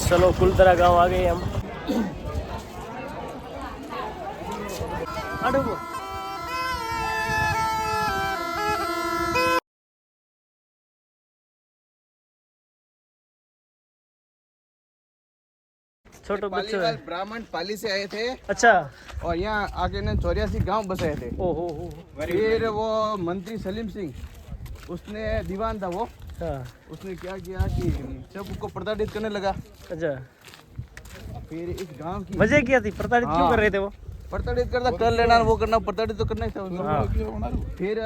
चलो कुलतरा गांव आ गए हम। छोटे बच्चे ब्राह्मण पाली से आए थे। अच्छा। और यहाँ आके ने 84 गांव बसाए थे। ओहो। फिर वो मंत्री सलीम सिंह, उसने दीवान था वो। हाँ। उसने क्या किया कि सबको प्रताड़ित करने लगा। अच्छा। फिर इस गांव की वजह क्या थी, प्रताड़ित क्यों कर रहे थे वो? प्रताड़ित करता, कर लेना वो करना, प्रताड़ित तो करना ही था। फिर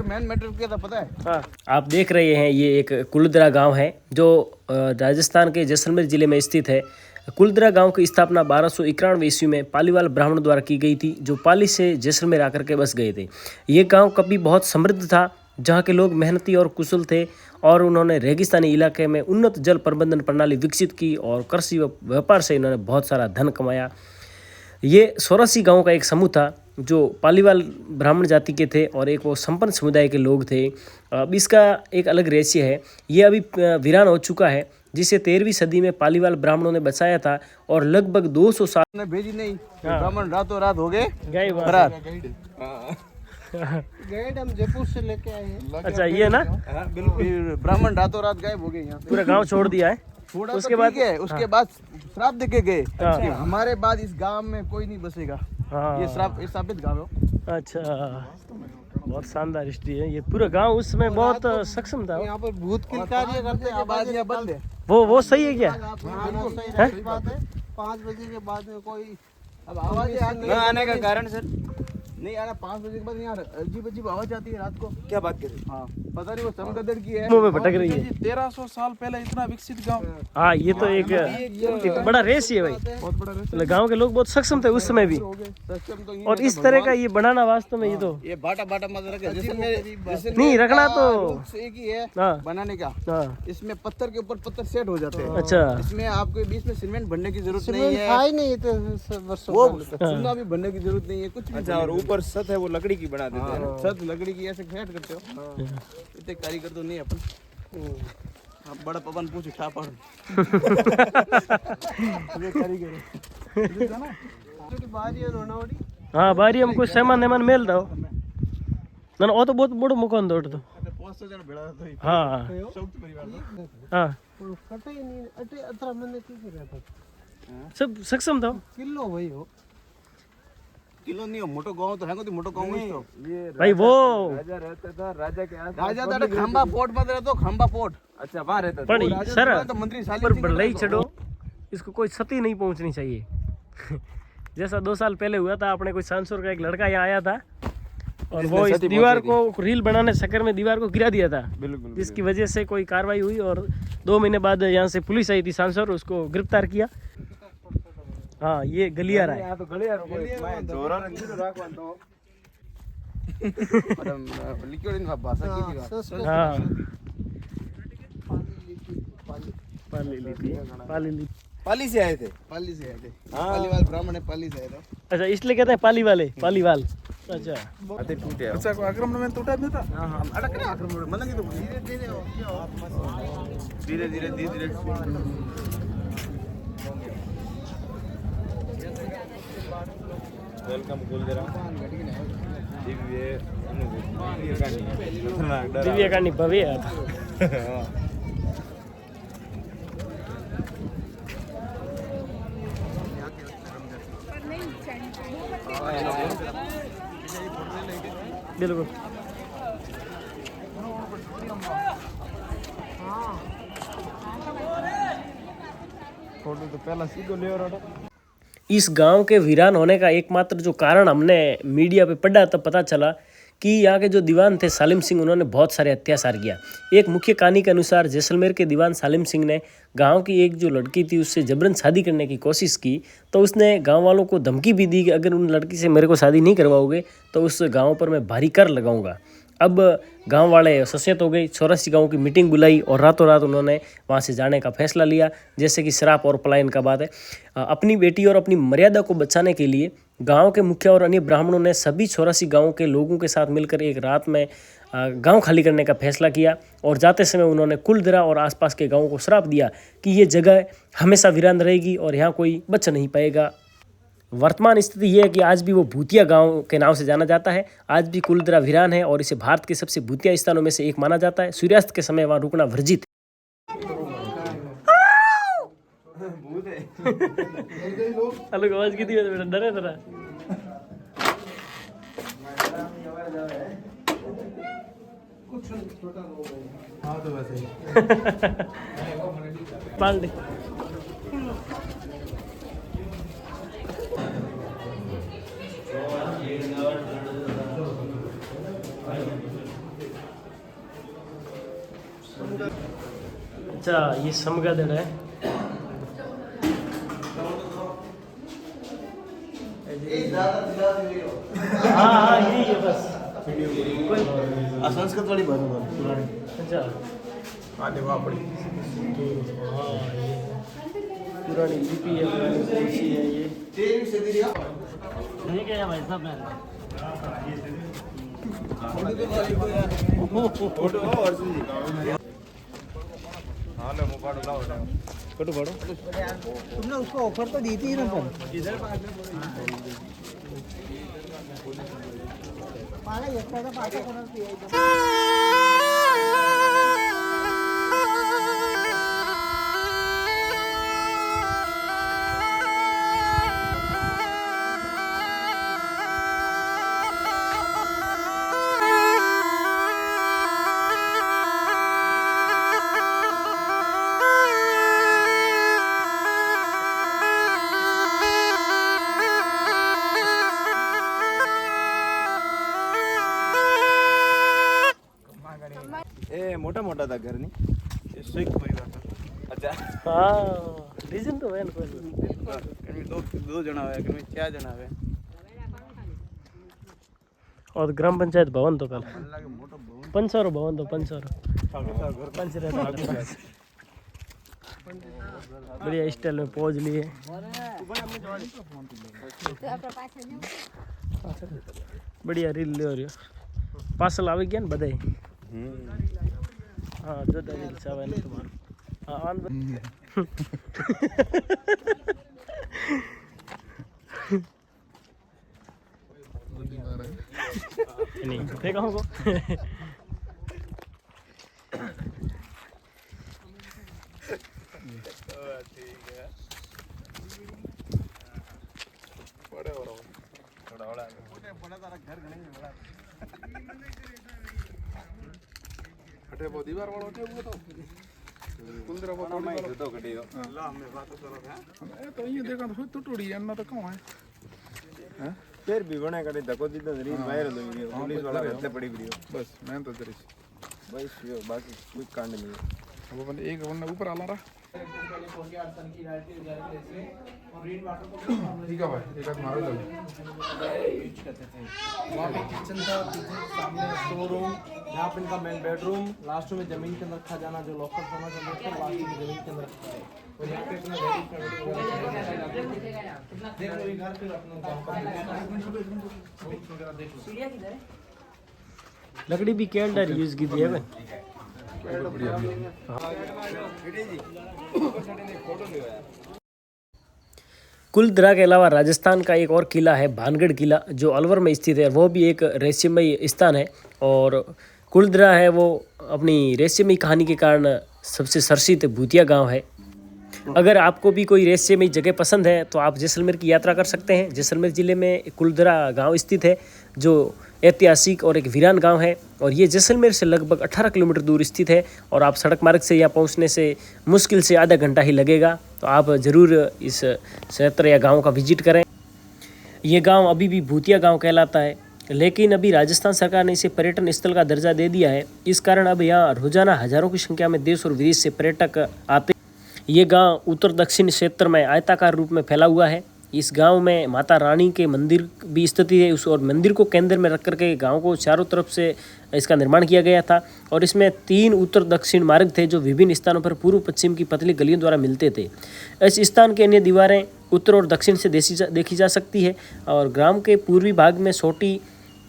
मेन मैटर क्या था पता है? हाँ। आप देख रहे हैं ये एक कुलदरा गांव है जो राजस्थान के जैसलमेर जिले में स्थित है। कुलदरा गांव की स्थापना 1291 ईस्वी में पालीवाल ब्राह्मण द्वारा की गई थी, जो पाली से जैसलमेर आकर के बस गए थे। ये गांव कभी बहुत समृद्ध था, जहां के लोग मेहनती और कुशल थे, और उन्होंने रेगिस्तानी इलाके में उन्नत जल प्रबंधन प्रणाली विकसित की और कृषि व व्यापार से इन्होंने बहुत सारा धन कमाया। ये सोरासी गांव का एक समूह था जो पालीवाल ब्राह्मण जाति के थे और एक वो संपन्न समुदाय के लोग थे। अब इसका एक अलग रहस्य है, ये अभी वीरान हो चुका है, जिसे 13वीं सदी में पालीवाल ब्राह्मणों ने बचाया था और लगभग 200 साल ने भेजी नहीं। ब्राह्मण रातों रात हो गए फरार। गाइड हम जयपुर से लेके आए हैं। अच्छा, ये ना बिल्कुल। ब्राह्मण रातों रात गायब हो गए, यहाँ पूरा गांव छोड़ दिया है। छोड़ा उसके तो बाद ठीक है, उसके बाद श्राप दे के गए हाँ। कि हमारे बाद इस गांव में कोई नहीं बसेगा। हाँ। ये श्रापित गांव है। अच्छा, बहुत शानदार हिस्ट्री है। ये पूरा गांव उस समय बहुत सक्षम था। यहाँ पर भूत किल कार्य करते हैं, बाद ये बंद है। वो सही है क्या? सही बात है। 5 बजे के बाद में कोई अब आवाज आने का कारण सर नहीं आना। 5 बजे के बाद यहाँ अजीब अजीब आवाज आती है रात को। क्या बात कर रहे हैं? हाँ, पता नहीं वो चमगदड़ की है। मुंह में भटक रही है। 1300 साल पहले इतना विकसित गांव। हाँ, ये तो एक बड़ा रेस है भाई। बहुत बड़ा रेस। गांव के लोग बहुत सक्षम थे उस समय भी, और इस तरह का ये बनाना वास्तव में ये बाटा मत रखे। नहीं रखना तो एक ही है बनाने का। इसमें पत्थर के ऊपर पत्थर सेट हो जाते हैं। अच्छा। इसमें आपको बीच में सीमेंट भरने की जरूरत नहीं है। वो चूना भी भरने की जरूरत नहीं है, कुछ भी। और ऊपर छत है वो लकड़ी की बना देते हैं। छत लकड़ी की ऐसे सेट करते हो। इतने कारीगर तो नहीं अपन। आप बड़ा पवन पूछ उठा पड़। ये कारीगर हाँ, बारी हमको सामान मेल दो ना। वो तो बहुत बड़ो मकान दो तो। हाँ हाँ, सब सक्षम था। किलो भाई हो, किलो नहीं हो, मोटो गांव तो है तो मोटो गांव ही तो। भाई वो राजा रहता था, राजा के आस राजा था खंबा फोर्ट में रहता, खंबा फोर्ट। अच्छा, वहां रहता था। पर सर तो मंत्री पर बड़लाई छड़ो, इसको कोई क्षति नहीं पहुंचनी चाहिए। जैसा 2 साल पहले हुआ था, अपने कोई सांसुर का एक लड़का यहाँ आया था और वो इस दीवार को रील बनाने चक्कर में दीवार को गिरा दिया था। बिल्कुल। जिसकी वजह से कोई कार्रवाई हुई और 2 महीने बाद यहाँ से पुलिस आई थी, सांसुर, उसको गिरफ्तार किया। हाँ, ये गलियारा है। तो गलियारा मैं जोरा रंजी तो राख वांतो। लिक्विड इन भाषा की थी। हाँ, पाली से आए थे। पाली से आए थे। पालीवाल ब्राह्मण है, पाली से आए थे। अच्छा, इसलिए कहते हैं पाली वाले, पालीवाल। अच्छा, आते टूटे। अच्छा, को आक्रमण में टूटा नहीं था। हां हां, अटक ना आक्रमण मतलब कि तो धीरे धीरे वेलकम कुलदरा। दिव्य कहानी भव्य है। बिल्कुल। फोटो तो पहला सीधो ले रहा था। इस गांव के वीरान होने का एकमात्र जो कारण हमने मीडिया पे पढ़ा तब पता चला कि यहाँ के जो दीवान थे सालिम सिंह, उन्होंने बहुत सारे अत्याचार किया। एक मुख्य कहानी के अनुसार जैसलमेर के दीवान सालिम सिंह ने गांव की एक जो लड़की थी उससे जबरन शादी करने की कोशिश की, तो उसने गांव वालों को धमकी भी दी कि अगर उन लड़की से मेरे को शादी नहीं करवाओगे तो उस गांव पर मैं भारी कर लगाऊंगा। अब गांव वाले सचेत हो गए, 84 गांव की मीटिंग बुलाई और रातों रात उन्होंने वहां से जाने का फैसला लिया। जैसे कि श्राप और पलायन का बात है। अपनी बेटी और अपनी मर्यादा को बचाने के लिए गांव के मुखिया और अन्य ब्राह्मणों ने सभी 84 गांवों के लोगों के साथ मिलकर एक रात में गांव खाली करने का फैसला किया और जाते समय उन्होंने कुलधरा और आसपास के गांवों को श्राप दिया कि ये जगह हमेशा वीरान रहेगी और यहाँ कोई बच नहीं पाएगा। वर्तमान स्थिति ये है कि आज भी वो भूतिया गांव के नाम से जाना जाता है। आज भी कुलधरा वीरान है और इसे भारत के सबसे भूतिया स्थानों में से एक माना जाता है। सूर्यास्त के समय वहाँ रुकना वर्जित अलग आवाज की थी बेटा, डरे जरा। पाल दे। अच्छा ये समगादड़ है। हाँ यही है बस। संस्कृत वाली पुरानी। अच्छा आने वहाँ पड़ी। हाँ ये पुरानी लिपि है, पुरानी तुलसी है ये। ठीक है भाई साहब मैं फोटो फाड़ो। तुमने उसको ऑफर तो दी थी ना पर इधर मोटा मोटा था घर नहीं संयुक्त परिवार था। अच्छा हाँ रीजन तो है ना दो जना है कि 4 जना है और ग्राम पंचायत भवन तो कल पंचर भवन तो पंचर पंच रहता बढ़िया स्टाइल में पोज लिए। बढ़िया रील ले रही हो पार्सल आवे गया ना बधाई। हाँ जो रील चावे ना तुम्हारा हाँ नहीं फेंका हमको ठीक है बड़े हो थोड़ा बड़ा बड़ा तारा घर नहीं बड़ा हटे वो दीवार वाला हटे वो तो कुलधरा वो मैं तो कटी दो ला हमें बात करो है तो ये देखा तो टूटी है तो कौन है फिर भी बने कटी धक्को दी तो रील वायरल हो गई पुलिस वाला रहते पड़ी वीडियो बस मैं तो तेरे बस ये बाकी कोई कांड नहीं है वो बंदे एक बंदा ऊपर आला रहा ठीक है भाई एक हाथ मारो यूज करते थे। वहाँ पे किचन था, पीछे सामने स्टोर रूम, यहाँ पे इनका मेन बेडरूम, लास्ट में जमीन के अंदर रखा जाना जो लॉकर होना चाहिए था लास्ट में जमीन के अंदर रखा है। और यहाँ पे अपना लकड़ी भी कैंडर यूज की थी है कुलधरा के अलावा राजस्थान का एक और किला है भानगढ़ किला जो अलवर में स्थित है। वो भी एक रहस्यमयी स्थान है और कुलधरा है वो अपनी रहस्यमयी कहानी के कारण सबसे चर्चित भूतिया गांव है। अगर आपको भी कोई रहस्यमयी जगह पसंद है तो आप जैसलमेर की यात्रा कर सकते हैं। जैसलमेर ज़िले में कुलधरा गांव स्थित है जो ऐतिहासिक और एक वीरान गांव है और ये जैसलमेर से लगभग 18 किलोमीटर दूर स्थित है और आप सड़क मार्ग से यहाँ पहुँचने से मुश्किल से आधा घंटा ही लगेगा। तो आप ज़रूर इस क्षेत्र या गांव का विजिट करें। ये गांव अभी भी भूतिया गांव कहलाता है लेकिन अभी राजस्थान सरकार ने इसे पर्यटन स्थल का दर्जा दे दिया है। इस कारण अब यहाँ रोजाना हज़ारों की संख्या में देश और विदेश से पर्यटक आते। ये गांव उत्तर दक्षिण क्षेत्र में आयताकार रूप में फैला हुआ है। इस गांव में माता रानी के मंदिर भी स्थित है उस और मंदिर को केंद्र में रख करके गांव को चारों तरफ से इसका निर्माण किया गया था और इसमें 3 उत्तर दक्षिण मार्ग थे जो विभिन्न स्थानों पर पूर्व पश्चिम की पतली गलियों द्वारा मिलते थे। इस स्थान की अन्य दीवारें उत्तर और दक्षिण से देखी जा सकती है और ग्राम के पूर्वी भाग में छोटी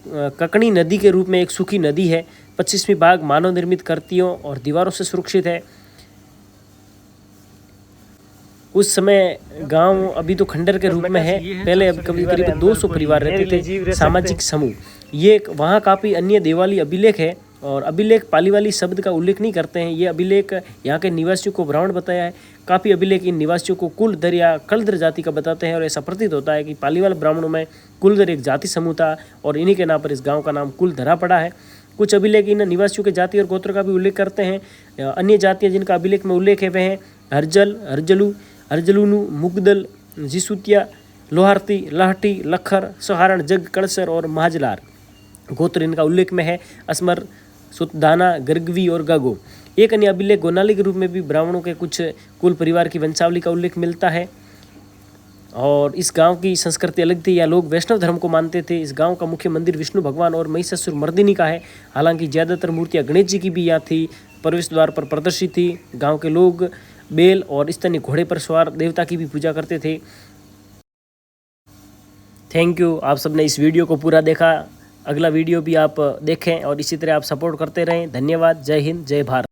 ककनी नदी के रूप में एक सूखी नदी है 25वीं भाग मानव निर्मित कृतियों और दीवारों से सुरक्षित है। उस समय गांव अभी तो खंडर के रूप में है, पहले अब करीब 200 परिवार रहते थे। सामाजिक समूह, ये वहाँ काफ़ी अन्य देवाली अभिलेख है और अभिलेख पालीवाली शब्द का उल्लेख नहीं करते हैं। ये अभिलेख यहाँ के निवासियों को ब्राह्मण बताया है। काफ़ी अभिलेख इन निवासियों को कुलधर या कलधर जाति का बताते हैं और ऐसा प्रतीत होता है कि पालीवाल ब्राह्मणों में कुलधर एक जाति समूह था और इन्हीं के नाम पर इस गाँव का नाम कुलधरा पड़ा है। कुछ अभिलेख इन निवासियों के जाति और गोत्र का भी उल्लेख करते हैं। अन्य जातियाँ जिनका अभिलेख में उल्लेख है वह हैं हरजल, हरजलू, हरजलूनु, मुगदल, जिसुतिया, लोहारती, लाहटी, लखर, सहारण, जग, कड़सर और महाजलार। गोत्र इनका उल्लेख में है असमर, सुतदाना, गर्गवी और गागो। एक अन्य अभिलेख गोनाली के रूप में भी ब्राह्मणों के कुछ कुल परिवार की वंशावली का उल्लेख मिलता है। और इस गांव की संस्कृति अलग थी, या लोग वैष्णव धर्म को मानते थे। इस गांव का मुख्य मंदिर विष्णु भगवान और महिषासुर मर्दिनी का है। हालांकि ज़्यादातर मूर्तियां गणेश जी की भी यहाँ थी, प्रवेश द्वार पर प्रदर्शित थी। गांव के लोग बैल और स्थानीय घोड़े पर सवार देवता की भी पूजा करते थे। थैंक यू, आप सबने इस वीडियो को पूरा देखा। अगला वीडियो भी आप देखें और इसी तरह आप सपोर्ट करते रहें। धन्यवाद। जय हिंद, जय भारत।